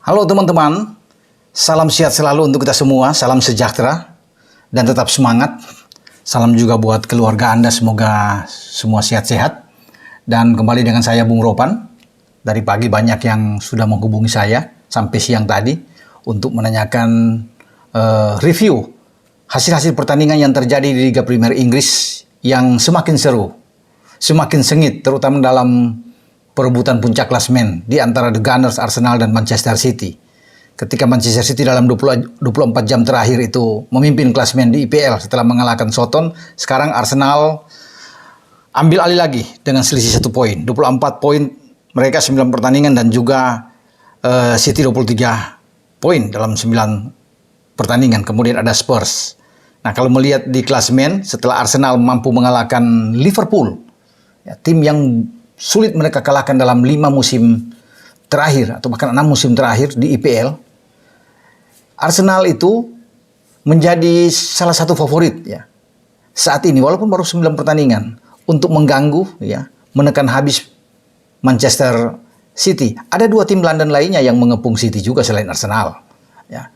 Halo teman-teman, salam sehat selalu untuk kita semua, salam sejahtera, dan tetap semangat. Salam juga buat keluarga Anda, semoga semua sehat-sehat. Dan kembali dengan saya Bung Ropan. Dari pagi banyak yang sudah menghubungi saya, sampai siang tadi, untuk menanyakan review hasil-hasil pertandingan yang terjadi di Liga Premier Inggris yang semakin seru, semakin sengit, terutama dalam perebutan puncak klasemen di antara The Gunners, Arsenal, dan Manchester City. Ketika Manchester City dalam 24 jam terakhir itu memimpin klasemen di IPL setelah mengalahkan Soton, sekarang Arsenal ambil alih lagi dengan selisih 1 poin. 24 poin mereka 9 pertandingan, dan juga City 23 poin dalam 9 pertandingan. Kemudian ada Spurs. Nah, kalau melihat di klasemen, setelah Arsenal mampu mengalahkan Liverpool, ya, tim yang sulit mereka kalahkan dalam 5 musim terakhir atau bahkan 6 musim terakhir di IPL. Arsenal itu menjadi salah satu favorit ya saat ini, walaupun baru 9 pertandingan, untuk mengganggu ya, menekan habis Manchester City. Ada 2 tim London lainnya yang mengepung City juga selain Arsenal ya.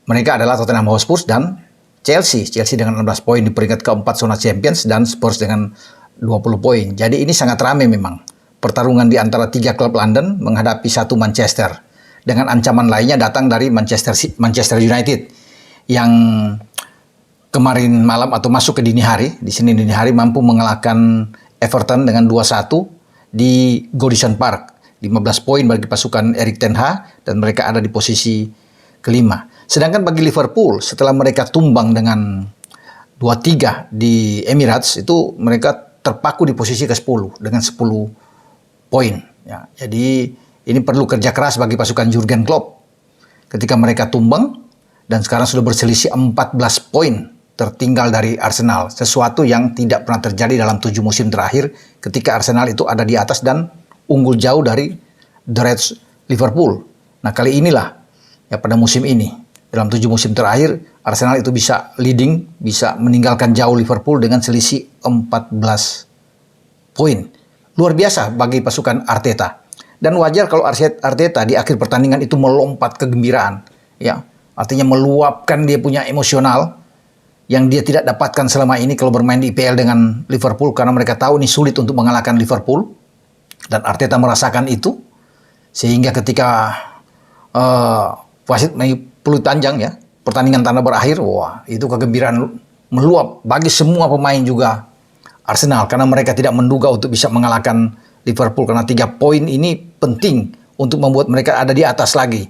Mereka adalah Tottenham Hotspur dan Chelsea. Chelsea dengan 16 poin di peringkat keempat zona Champions, dan Spurs dengan 20 poin. Jadi ini sangat ramai memang. Pertarungan di antara 3 klub London menghadapi 1 Manchester. Dengan ancaman lainnya datang dari Manchester United yang kemarin malam atau masuk ke dini hari, di Senin dini hari mampu mengalahkan Everton dengan 2-1 di Goodison Park. 15 poin bagi pasukan Erik ten Hag, dan mereka ada di posisi kelima. Sedangkan bagi Liverpool, setelah mereka tumbang dengan 2-3 di Emirates, itu mereka terpaku di posisi ke-10 dengan 10 poin. Ya, jadi ini perlu kerja keras bagi pasukan Jurgen Klopp ketika mereka tumbang, dan sekarang sudah berselisih 14 poin tertinggal dari Arsenal. Sesuatu yang tidak pernah terjadi dalam 7 musim terakhir ketika Arsenal itu ada di atas dan unggul jauh dari The Reds Liverpool. Nah, kali inilah ya, pada musim ini, dalam 7 musim terakhir, Arsenal itu bisa leading, bisa meninggalkan jauh Liverpool dengan selisih 14 poin. Luar biasa bagi pasukan Arteta. Dan wajar kalau Arteta di akhir pertandingan itu melompat kegembiraan. Ya, artinya meluapkan dia punya emosional yang dia tidak dapatkan selama ini kalau bermain di IPL dengan Liverpool, karena mereka tahu ini sulit untuk mengalahkan Liverpool. Dan Arteta merasakan itu, sehingga ketika wasit peluit panjang ya, pertandingan tanda berakhir, wah, itu kegembiraan meluap bagi semua pemain juga Arsenal, karena mereka tidak menduga untuk bisa mengalahkan Liverpool, karena 3 poin ini penting untuk membuat mereka ada di atas lagi.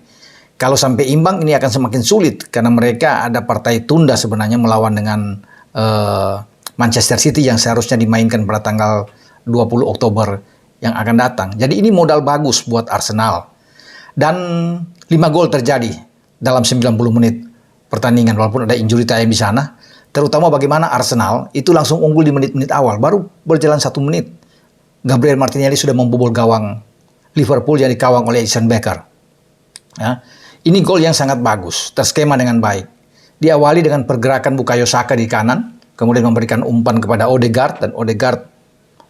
Kalau sampai imbang, ini akan semakin sulit, karena mereka ada partai tunda sebenarnya melawan dengan Manchester City yang seharusnya dimainkan pada tanggal 20 Oktober yang akan datang. Jadi ini modal bagus buat Arsenal. Dan 5 gol terjadi dalam 90 menit pertandingan, walaupun ada injury time di sana. Terutama bagaimana Arsenal itu langsung unggul di menit-menit awal. Baru berjalan 1 menit, Gabriel Martinelli sudah membobol gawang Liverpool yang dikawang oleh Alisson Becker. Ya, ini gol yang sangat bagus, terskema dengan baik. Diawali dengan pergerakan Bukayo Saka di kanan, kemudian memberikan umpan kepada Odegaard, dan Odegaard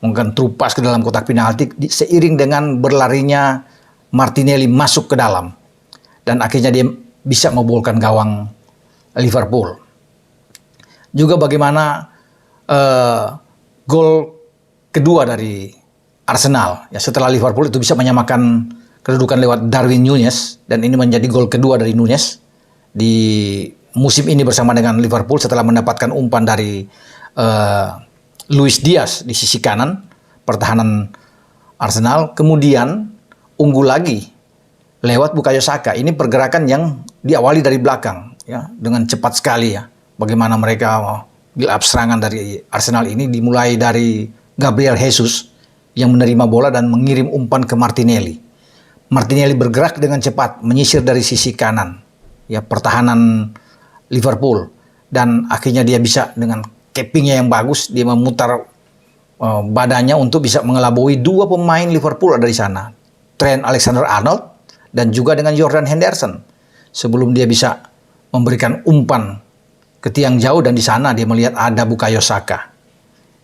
menggunakan trupas ke dalam kotak penalti seiring dengan berlarinya Martinelli masuk ke dalam. Dan akhirnya dia bisa membolkan gawang Liverpool. Juga bagaimana gol kedua dari Arsenal ya, setelah Liverpool itu bisa menyamakan kedudukan lewat Darwin Núñez, dan ini menjadi gol kedua dari Núñez di musim ini bersama dengan Liverpool setelah mendapatkan umpan dari Luis Diaz di sisi kanan pertahanan Arsenal. Kemudian unggul lagi lewat Bukayo Saka. Ini pergerakan yang diawali dari belakang ya, dengan cepat sekali ya. Bagaimana mereka build up serangan dari Arsenal ini, dimulai dari Gabriel Jesus yang menerima bola dan mengirim umpan ke Martinelli. Martinelli bergerak dengan cepat menyisir dari sisi kanan ya, pertahanan Liverpool, dan akhirnya dia bisa dengan cappingnya yang bagus, dia memutar badannya untuk bisa mengelabui 2 pemain Liverpool ada di sana, Trent Alexander-Arnold dan juga dengan Jordan Henderson, sebelum dia bisa memberikan umpan ke tiang jauh, dan di sana dia melihat ada Bukayo Saka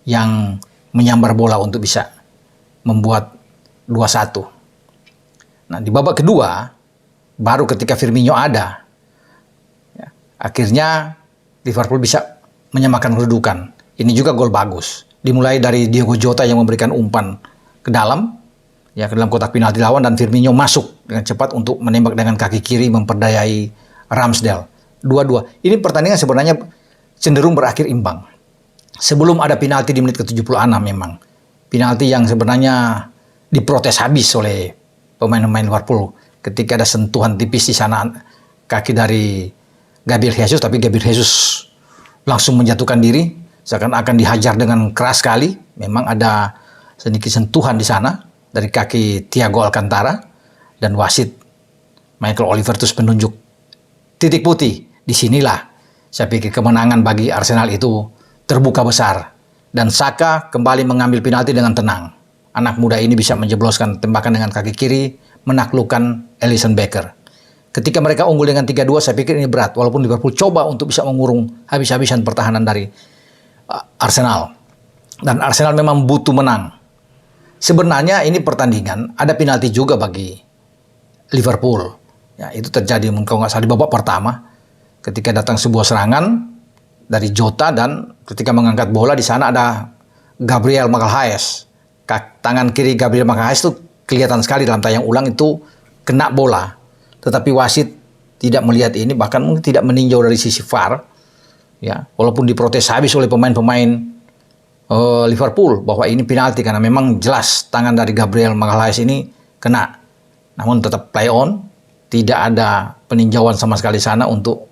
yang menyambar bola untuk bisa membuat 2-1. Nah, di babak kedua Baru ketika Firmino ada, ya, akhirnya Liverpool bisa menyamakan kedudukan. Ini juga gol bagus. Dimulai dari Diogo Jota yang memberikan umpan ke dalam, ya ke dalam kotak penalti lawan, dan Firmino masuk dengan cepat untuk menembak dengan kaki kiri memperdayai Ramsdale. 2-2. Ini pertandingan sebenarnya cenderung berakhir imbang. Sebelum ada penalti di menit ke-76 memang. Penalti yang sebenarnya diprotes habis oleh pemain-pemain Liverpool ketika ada sentuhan tipis di sana kaki dari Gabriel Jesus, tapi Gabriel Jesus langsung menjatuhkan diri seakan-akan dihajar dengan keras sekali. Memang ada sedikit sentuhan di sana dari kaki Thiago Alcantara, dan wasit Michael Oliver terus menunjuk titik putih. Disinilah saya pikir kemenangan bagi Arsenal itu terbuka besar, dan Saka kembali mengambil penalti dengan tenang. Anak muda ini bisa menjebloskan tembakan dengan kaki kiri, menaklukkan Alisson Becker. Ketika mereka unggul dengan 3-2, saya pikir ini berat, walaupun Liverpool coba untuk bisa mengurung habis-habisan pertahanan dari Arsenal. Dan Arsenal memang butuh menang. Sebenarnya ini pertandingan ada penalti juga bagi Liverpool. Ya, itu terjadi kalau nggak salah di babak pertama, ketika datang sebuah serangan dari Jota, dan ketika mengangkat bola di sana ada Gabriel Magalhaes. Tangan kiri Gabriel Magalhaes itu kelihatan sekali dalam tayang ulang itu kena bola. Tetapi wasit tidak melihat ini, bahkan mungkin tidak meninjau dari sisi VAR. Ya, walaupun diprotes habis oleh pemain-pemain Liverpool bahwa ini penalti karena memang jelas tangan dari Gabriel Magalhaes ini kena. Namun tetap play on, tidak ada peninjauan sama sekali sana untuk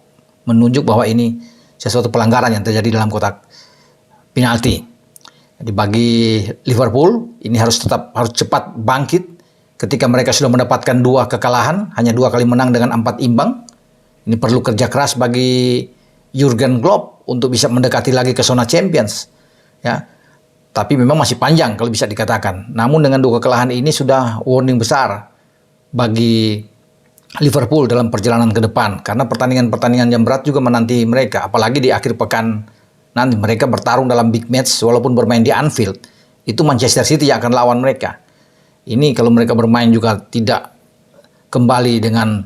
menunjuk bahwa ini sesuatu pelanggaran yang terjadi dalam kotak penalti. Jadi bagi Liverpool ini harus cepat bangkit ketika mereka sudah mendapatkan 2 kekalahan, hanya 2 kali menang dengan 4 imbang. Ini perlu kerja keras bagi Jurgen Klopp untuk bisa mendekati lagi ke zona Champions. Ya, tapi memang masih panjang kalau bisa dikatakan. Namun dengan 2 kekalahan ini sudah warning besar bagi Liverpool dalam perjalanan ke depan, karena pertandingan-pertandingan yang berat juga menanti mereka, apalagi di akhir pekan nanti mereka bertarung dalam big match walaupun bermain di Anfield. Itu Manchester City yang akan lawan mereka. Ini kalau mereka bermain juga tidak kembali dengan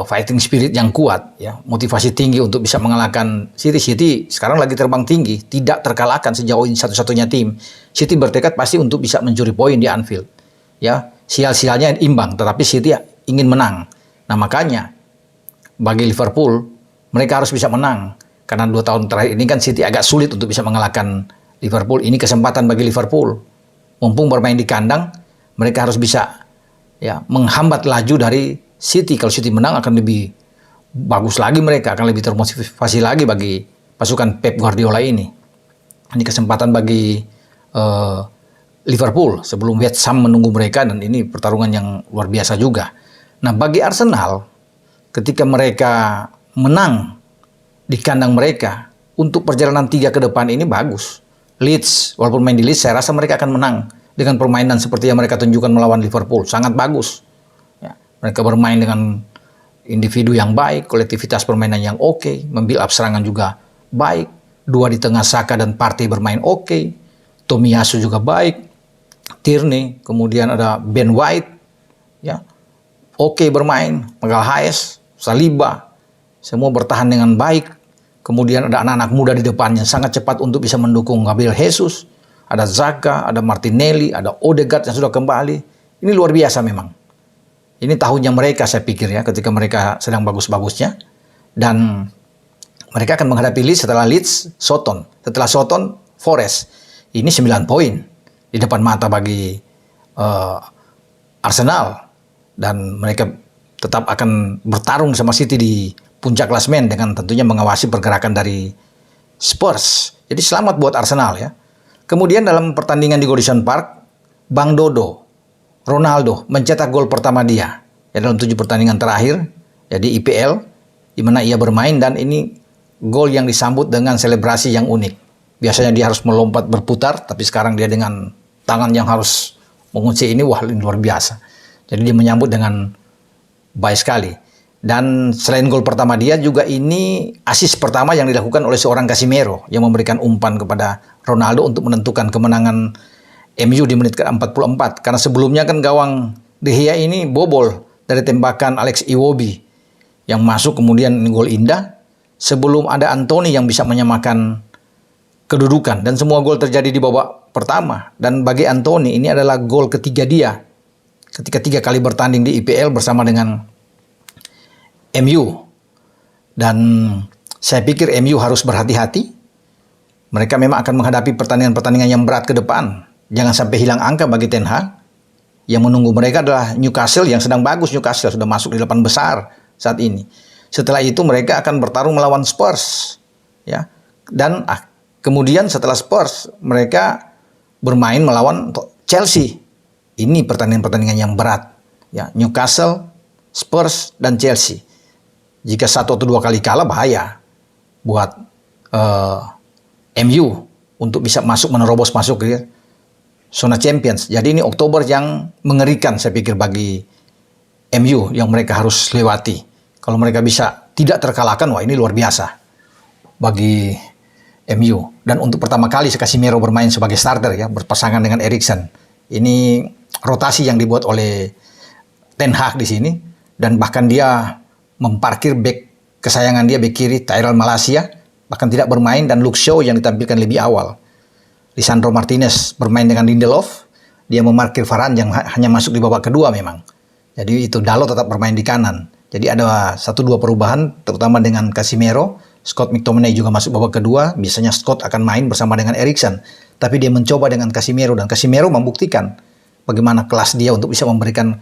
fighting spirit yang kuat, ya, motivasi tinggi untuk bisa mengalahkan City. City sekarang lagi terbang tinggi, tidak terkalahkan sejauh ini, satu-satunya tim. City bertekad pasti untuk bisa mencuri poin di Anfield. Ya, sial-sialnya imbang, tetapi City ingin menang. Nah, makanya bagi Liverpool mereka harus bisa menang, karena 2 tahun terakhir ini kan City agak sulit untuk bisa mengalahkan Liverpool. Ini kesempatan bagi Liverpool, mumpung bermain di kandang, mereka harus bisa, ya, menghambat laju dari City. Kalau City menang akan lebih bagus lagi, mereka akan lebih termotivasi lagi bagi pasukan Pep Guardiola ini. Ini kesempatan bagi Liverpool sebelum West Ham menunggu mereka, dan ini pertarungan yang luar biasa juga. Nah, bagi Arsenal, ketika mereka menang di kandang mereka, untuk perjalanan 3 ke depan ini bagus. Leeds, walaupun main di Leeds, saya rasa mereka akan menang dengan permainan seperti yang mereka tunjukkan melawan Liverpool. Sangat bagus. Ya, mereka bermain dengan individu yang baik, kolektivitas permainan yang oke, membuild up serangan juga baik. 2 di tengah, Saka dan Partey bermain oke. Tomiyasu juga baik. Tierney, kemudian ada Ben White, ya, oke bermain. Magalhaes, Saliba, semua bertahan dengan baik. Kemudian ada anak-anak muda di depannya, sangat cepat untuk bisa mendukung Gabriel Jesus. Ada Xhaka, ada Martinelli, ada Odegaard yang sudah kembali. Ini luar biasa memang. Ini tahunnya mereka, saya pikir, ya, ketika mereka sedang bagus-bagusnya. Dan mereka akan menghadapi Leeds, setelah Leeds, Soton. Setelah Soton, Forest. Ini 9 poin di depan mata bagi Arsenal. Dan mereka tetap akan bertarung sama City di puncak klasemen dengan tentunya mengawasi pergerakan dari Spurs. Jadi selamat buat Arsenal, ya. Kemudian dalam pertandingan di Goodison Park, Bang Dodo, Ronaldo mencetak gol pertama dia, ya, dalam 7 pertandingan terakhir, ya, di IPL, di mana ia bermain, dan ini gol yang disambut dengan selebrasi yang unik. Biasanya dia harus melompat berputar, tapi sekarang dia dengan tangan yang harus mengunci ini, wah, ini luar biasa. Jadi dia menyambut dengan baik sekali. Dan selain gol pertama dia, juga ini assist pertama yang dilakukan oleh seorang Casemiro yang memberikan umpan kepada Ronaldo untuk menentukan kemenangan MU di menit ke-44. Karena sebelumnya kan gawang De Gea ini bobol dari tembakan Alex Iwobi yang masuk kemudian gol indah sebelum ada Anthony yang bisa menyamakan kedudukan, dan semua gol terjadi di babak pertama. Dan bagi Anthony ini adalah gol ketiga dia ketika 3 kali bertanding di IPL bersama dengan MU. Dan saya pikir MU harus berhati-hati. Mereka memang akan menghadapi pertandingan-pertandingan yang berat ke depan. Jangan sampai hilang angka bagi Ten Hag. Yang menunggu mereka adalah Newcastle yang sedang bagus. Newcastle sudah masuk di 8 besar saat ini. Setelah itu mereka akan bertarung melawan Spurs, ya. Dan kemudian setelah Spurs mereka bermain melawan Chelsea. Ini pertandingan-pertandingan yang berat, ya. Newcastle, Spurs, dan Chelsea. Jika 1 atau 2 kali kalah bahaya buat MU untuk bisa menerobos masuk ke zona Champions. Jadi ini Oktober yang mengerikan saya pikir bagi MU yang mereka harus lewati. Kalau mereka bisa tidak terkalahkan, wah ini luar biasa bagi MU. Dan untuk pertama kali Casemiro bermain sebagai starter, ya, berpasangan dengan Eriksen. Ini rotasi yang dibuat oleh Ten Hag di sini, dan bahkan dia memparkir bek kesayangan dia, bek kiri Tyrell Malacia, bahkan tidak bermain, dan Luke Shaw yang ditampilkan lebih awal. Lisandro Martinez bermain dengan Lindelof, dia memarkir Varane yang hanya masuk di babak kedua memang. Jadi itu Dalot tetap bermain di kanan. Jadi ada 1-2 perubahan, terutama dengan Casemiro. Scott McTominay juga masuk babak kedua. Biasanya Scott akan main bersama dengan Eriksen, tapi dia mencoba dengan Casemiro, dan Casemiro membuktikan bagaimana kelas dia untuk bisa memberikan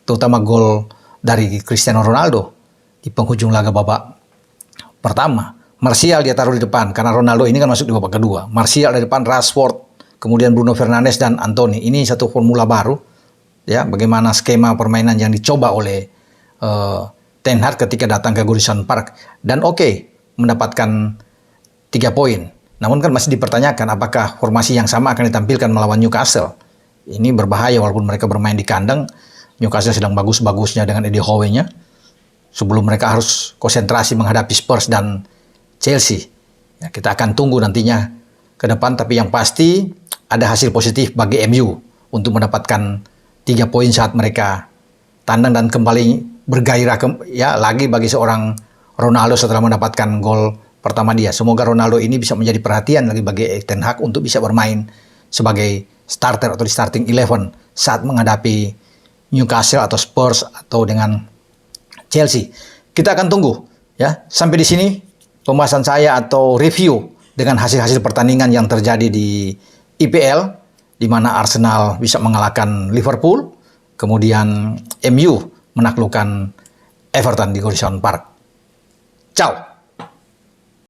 terutama gol dari Cristiano Ronaldo di penghujung laga babak pertama. Martial dia taruh di depan karena Ronaldo ini kan masuk di babak kedua. Martial di depan, Rashford, kemudian Bruno Fernandes dan Anthony. Ini satu formula baru, ya, bagaimana skema permainan yang dicoba oleh Ten Hag ketika datang ke Goodison Park, dan mendapatkan 3 poin. Namun kan masih dipertanyakan apakah formasi yang sama akan ditampilkan melawan Newcastle. Ini berbahaya walaupun mereka bermain di kandang. Newcastle sedang bagus-bagusnya dengan Eddie Howe-nya. Sebelum mereka harus konsentrasi menghadapi Spurs dan Chelsea. Ya, kita akan tunggu nantinya ke depan, tapi yang pasti ada hasil positif bagi MU untuk mendapatkan 3 poin saat mereka tandang dan kembali bergairah lagi bagi seorang Ronaldo setelah mendapatkan gol pertama dia. Semoga Ronaldo ini bisa menjadi perhatian lagi bagi Ten Hag untuk bisa bermain sebagai starter atau di starting 11 saat menghadapi Newcastle atau Spurs atau dengan Chelsea. Kita akan tunggu, ya. Sampai di sini pembahasan saya atau review dengan hasil-hasil pertandingan yang terjadi di IPL, di mana Arsenal bisa mengalahkan Liverpool, kemudian MU menaklukkan Everton di Goodison Park. Ciao.